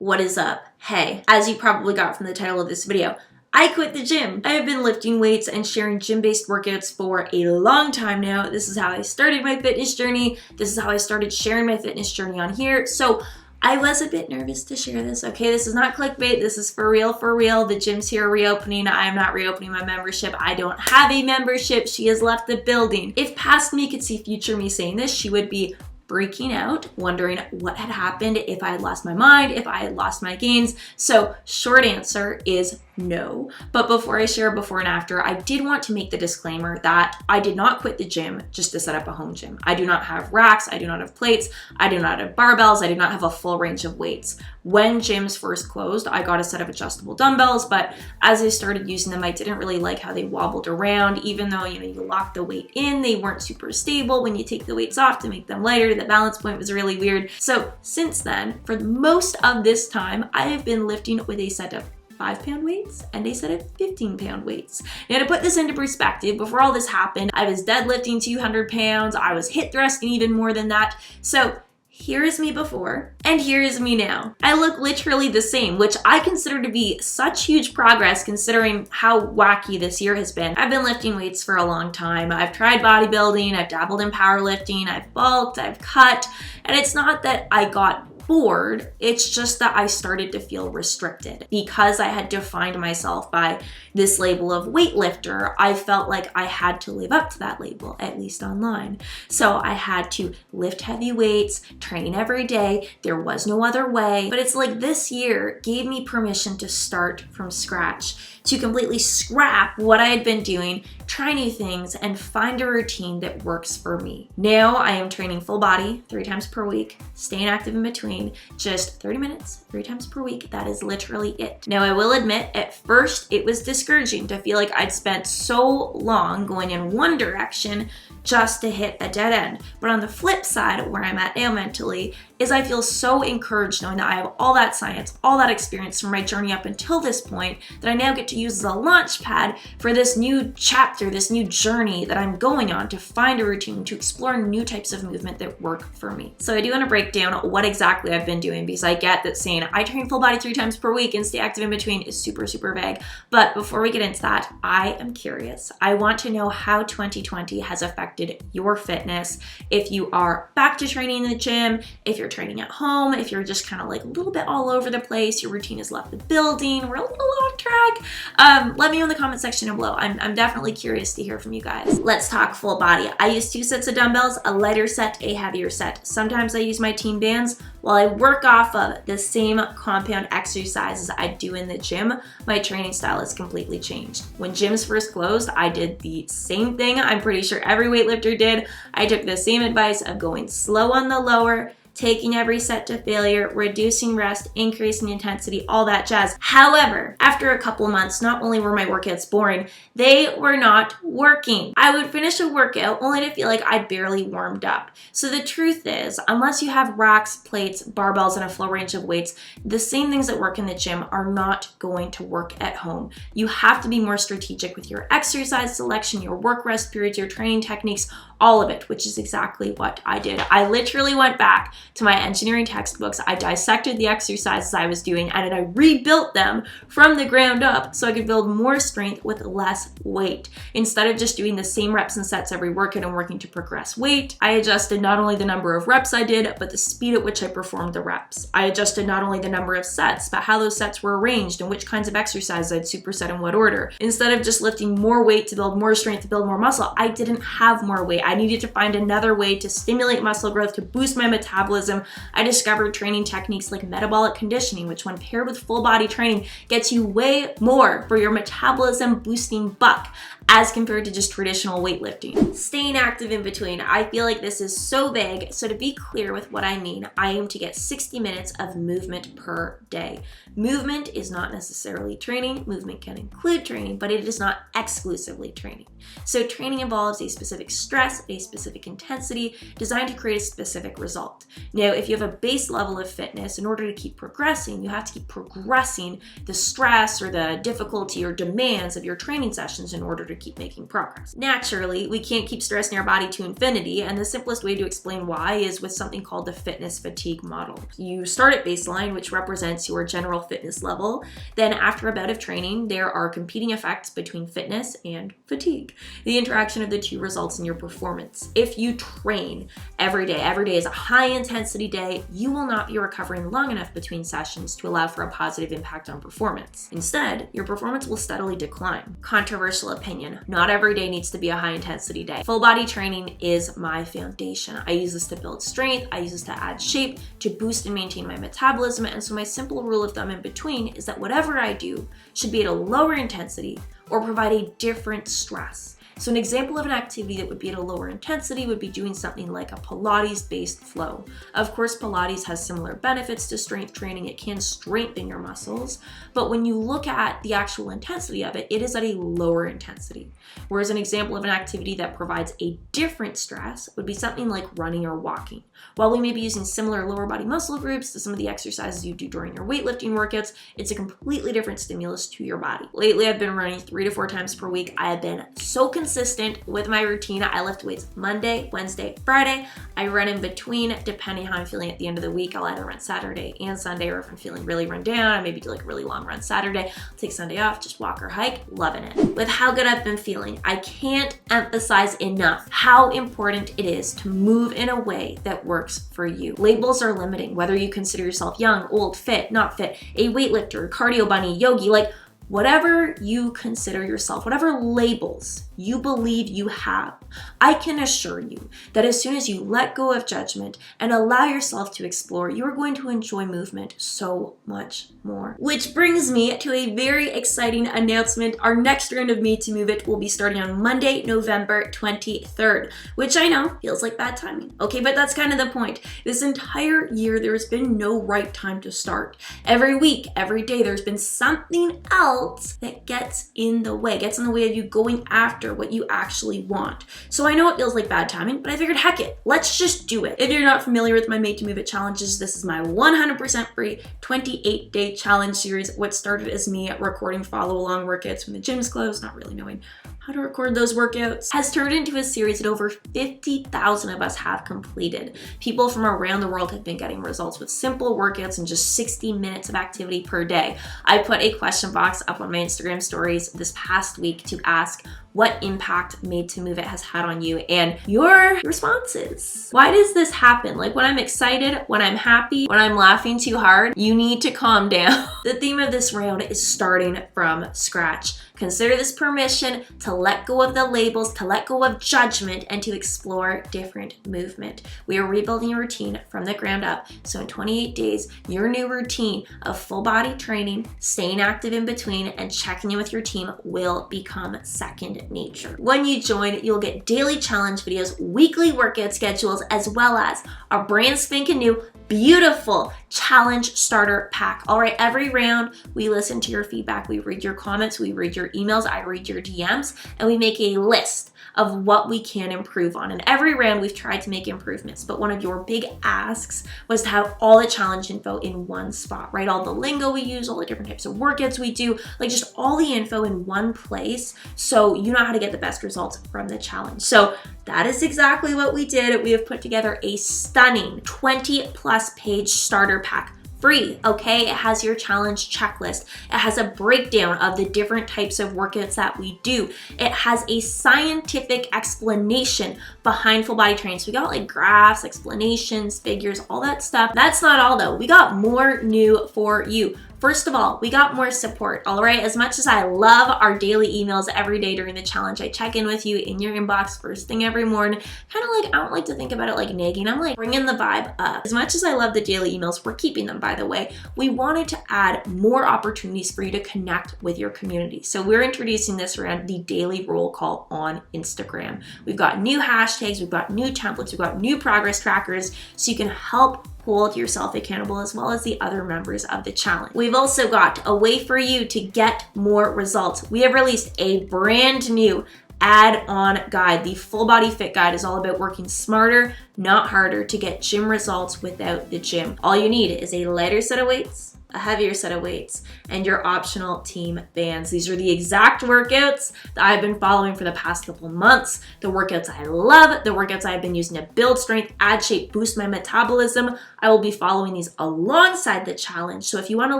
What is up? Hey, as you probably got from the title of this video, I quit the gym. I have been lifting weights and sharing gym-based workouts for a long time now. This is how I started my fitness journey. This is how I started sharing my fitness journey on here. So I was a bit nervous to share this. Okay, this is not clickbait. This is for real, for real. The gym's here reopening. I am not reopening my membership. I don't have a membership. She has left the building. If past me could see future me saying this, she would be freaking out, wondering what had happened, if I had lost my mind, if I had lost my gains. So short answer is no. But before I share before and after, I did want to make the disclaimer that I did not quit the gym just to set up a home gym. I do not have racks, I do not have plates, I do not have barbells, I do not have a full range of weights. When gyms first closed, I got a set of adjustable dumbbells, but as I started using them, I didn't really like how they wobbled around. Even though, you lock the weight in, they weren't super stable. When you take the weights off to make them lighter, the balance point was really weird. So since then, for most of this time, I have been lifting with a set of 5-pound weights and a set of 15-pound weights. Now, to put this into perspective, before all this happened, I was deadlifting 200 pounds, I was hip thrusting even more than that. So here is me before, and here is me now. I look literally the same, which I consider to be such huge progress considering how wacky this year has been. I've been lifting weights for a long time. I've tried bodybuilding, I've dabbled in powerlifting, I've bulked, I've cut, and it's not that I got bored, it's just that I started to feel restricted. Because I had defined myself by this label of weightlifter, I felt like I had to live up to that label, at least online. So I had to lift heavy weights, train every day. There was no other way. But it's like this year gave me permission to start from scratch, to completely scrap what I had been doing, try new things, and find a routine that works for me. Now I am training full body 3 times per week, staying active in between, just 30 minutes, 3 times per week. That is literally it. Now I will admit, at first it was discouraging to feel like I'd spent so long going in one direction just to hit a dead end. But on the flip side, where I'm at now mentally, is I feel so encouraged knowing that I have all that science, all that experience from my journey up until this point that I now get to use as a launch pad for this new chapter, this new journey that I'm going on to find a routine, to explore new types of movement that work for me. So I do want to break down what exactly I've been doing, because I get that saying I train full body 3 times per week and stay active in between is super, super vague. But before we get into that, I am curious. I want to know how 2020 has affected your fitness. If you are back to training in the gym, if you're training at home, if you're just kind of like a little bit all over the place, your routine has left the building, we're a little off track, let me know in the comment section below. I'm definitely curious to hear from you guys. Let's talk full body. I use 2 sets of dumbbells, a lighter set, a heavier set. Sometimes I use my team bands while I work off of the same compound exercises I do in the gym. My training style has completely changed. When gyms first closed, I did the same thing I'm pretty sure every weightlifter did. I took the same advice of going slow on the lower, taking every set to failure, reducing rest, increasing intensity, all that jazz. However, after a couple months, not only were my workouts boring, they were not working. I would finish a workout only to feel like I'd barely warmed up. So the truth is, unless you have racks, plates, barbells, and a full range of weights, the same things that work in the gym are not going to work at home. You have to be more strategic with your exercise selection, your work rest periods, your training techniques, all of it, which is exactly what I did. I literally went back to my engineering textbooks. I dissected the exercises I was doing and then I rebuilt them from the ground up so I could build more strength with less weight. Instead of just doing the same reps and sets every workout and working to progress weight, I adjusted not only the number of reps I did, but the speed at which I performed the reps. I adjusted not only the number of sets, but how those sets were arranged and which kinds of exercises I'd superset in what order. Instead of just lifting more weight to build more strength, to build more muscle, I didn't have more weight. I needed to find another way to stimulate muscle growth, to boost my metabolism. I discovered training techniques like metabolic conditioning, which when paired with full body training gets you way more for your metabolism boosting buck as compared to just traditional weightlifting. Staying active in between. I feel like this is so vague, so to be clear with what I mean, I aim to get 60 minutes of movement per day. Movement is not necessarily training. Movement can include training, but it is not exclusively training. So training involves a specific stress, stress, a specific intensity designed to create a specific result. Now, if you have a base level of fitness, in order to keep progressing, you have to keep progressing the stress or the difficulty or demands of your training sessions in order to keep making progress. Naturally, we can't keep stressing our body to infinity, and the simplest way to explain why is with something called the fitness fatigue model. You start at baseline, which represents your general fitness level. Then after a bout of training, there are competing effects between fitness and fatigue. The interaction of the two results in your performance. If you train every day is a high intensity day, you will not be recovering long enough between sessions to allow for a positive impact on performance. Instead, your performance will steadily decline. Controversial opinion, not every day needs to be a high intensity day. Full body training is my foundation. I use this to build strength, I use this to add shape, to boost and maintain my metabolism, and so my simple rule of thumb in between is that whatever I do should be at a lower intensity or provide a different stress. So an example of an activity that would be at a lower intensity would be doing something like a Pilates-based flow. Of course, Pilates has similar benefits to strength training. It can strengthen your muscles, but when you look at the actual intensity of it, it is at a lower intensity. Whereas an example of an activity that provides a different stress would be something like running or walking. While we may be using similar lower body muscle groups to some of the exercises you do during your weightlifting workouts, it's a completely different stimulus to your body. Lately, I've been running 3 to 4 times per week. I have been so consistent with my routine. I lift weights Monday, Wednesday, Friday. I run in between depending how I'm feeling at the end of the week. I'll either run Saturday and Sunday, or if I'm feeling really run down, I maybe do like a really long run Saturday. I'll take Sunday off, just walk or hike, loving it. With how good I've been feeling, I can't emphasize enough how important it is to move in a way that works for you. Labels are limiting, whether you consider yourself young, old, fit, not fit, a weightlifter, cardio bunny, yogi, like whatever you consider yourself, whatever labels you believe you have, I can assure you that as soon as you let go of judgment and allow yourself to explore, you're going to enjoy movement so much more. Which brings me to a very exciting announcement. Our next round of Made to Move It will be starting on Monday, November 23rd, which I know feels like bad timing. Okay, but that's kind of the point. This entire year, there's been no right time to start. Every week, every day, there's been something else that gets in the way of you going after what you actually want. So I know it feels like bad timing, but I figured, heck it, let's just do it. If you're not familiar with my Made to Move It challenges, this is my 100% free 28-day challenge series. What started as me recording follow-along workouts when the gym's closed, not really knowing how to record those workouts, has turned into a series that over 50,000 of us have completed. People from around the world have been getting results with simple workouts and just 60 minutes of activity per day. I put a question box up on my Instagram stories this past week to ask what impact Made to Move It has had on you, and your responses. Why does this happen? Like when I'm excited, when I'm happy, when I'm laughing too hard, you need to calm down. The theme of this round is starting from scratch. Consider this permission to let go of the labels, to let go of judgment, and to explore different movement. We are rebuilding your routine from the ground up. So in 28 days, your new routine of full body training, staying active in between, and checking in with your team will become second nature. When you join, you'll get daily challenge videos, weekly workout schedules, as well as our brand spanking new beautiful challenge starter pack. All right, every round we listen to your feedback, we read your comments, we read your emails, I read your DMs, and we make a list of what we can improve on. And every round we've tried to make improvements, but one of your big asks was to have all the challenge info in one spot, right? All the lingo we use, all the different types of workouts we do, like just all the info in one place so you know how to get the best results from the challenge. So that is exactly what we did. We have put together a stunning 20+ page starter pack. Free, okay? It has your challenge checklist. It has a breakdown of the different types of workouts that we do. It has a scientific explanation behind full body training. So we got like graphs, explanations, figures, all that stuff. That's not all though. We got more new for you. First of all, we got more support, all right? As much as I love our daily emails every day during the challenge, I check in with you in your inbox first thing every morning. Kind of like, I don't like to think about it like nagging. I'm like bringing the vibe up. As much as I love the daily emails, we're keeping them, by the way. We wanted to add more opportunities for you to connect with your community. So we're introducing this around the daily roll call on Instagram. We've got new hashtags, we've got new templates, we've got new progress trackers, so you can help hold yourself accountable as well as the other members of the challenge. We've also got a way for you to get more results. We have released a brand new add-on guide. The Full Body Fit Guide is all about working smarter, not harder, to get gym results without the gym. All you need is a lighter set of weights, a heavier set of weights, and your optional team bands. These are the exact workouts that I've been following for the past couple months, the workouts I love, the workouts I've been using to build strength, add shape, boost my metabolism. I will be following these alongside the challenge. So if you want to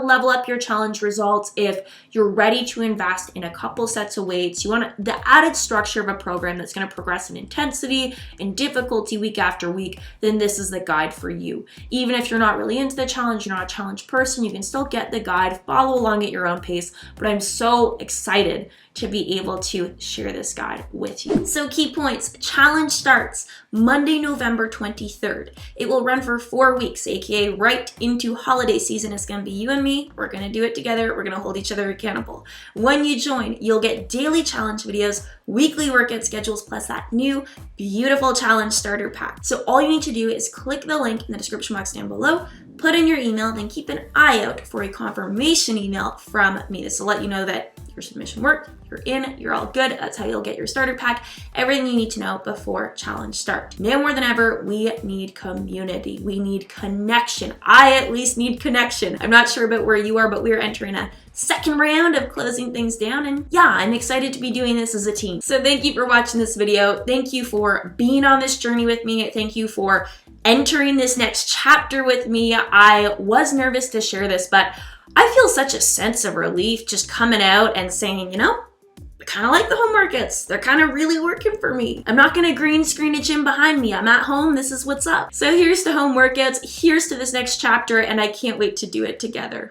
level up your challenge results, if you're ready to invest in a couple sets of weights, you want the added structure of a program that's going to progress in intensity and difficulty week after week, then this is the guide for you. Even if you're not really into the challenge, you're not a challenge person, you can still get the guide, follow along at your own pace, but I'm so excited to be able to share this guide with you. So key points, challenge starts Monday, November 23rd. It will run for 4 weeks, aka right into holiday season. It's gonna be you and me. We're gonna do it together. We're gonna hold each other accountable. When you join, you'll get daily challenge videos, weekly workout schedules, plus that new beautiful challenge starter pack. So all you need to do is click the link in the description box down below, put in your email, then keep an eye out for a confirmation email from me. This will let you know that your submission worked, you're in, you're all good. That's how you'll get your starter pack, everything you need to know before challenge start. Now more than ever, we need community. We need connection. I at least need connection. I'm not sure about where you are, but we're entering a second round of closing things down, and yeah, I'm excited to be doing this as a team. So thank you for watching this video. Thank you for being on this journey with me. Thank you for entering this next chapter with me. I was nervous to share this, but I feel such a sense of relief just coming out and saying, you know, I kind of like the home workouts. They're kind of really working for me. I'm not gonna green screen a gym behind me. I'm at home, this is what's up. So here's to home workouts, here's to this next chapter, and I can't wait to do it together.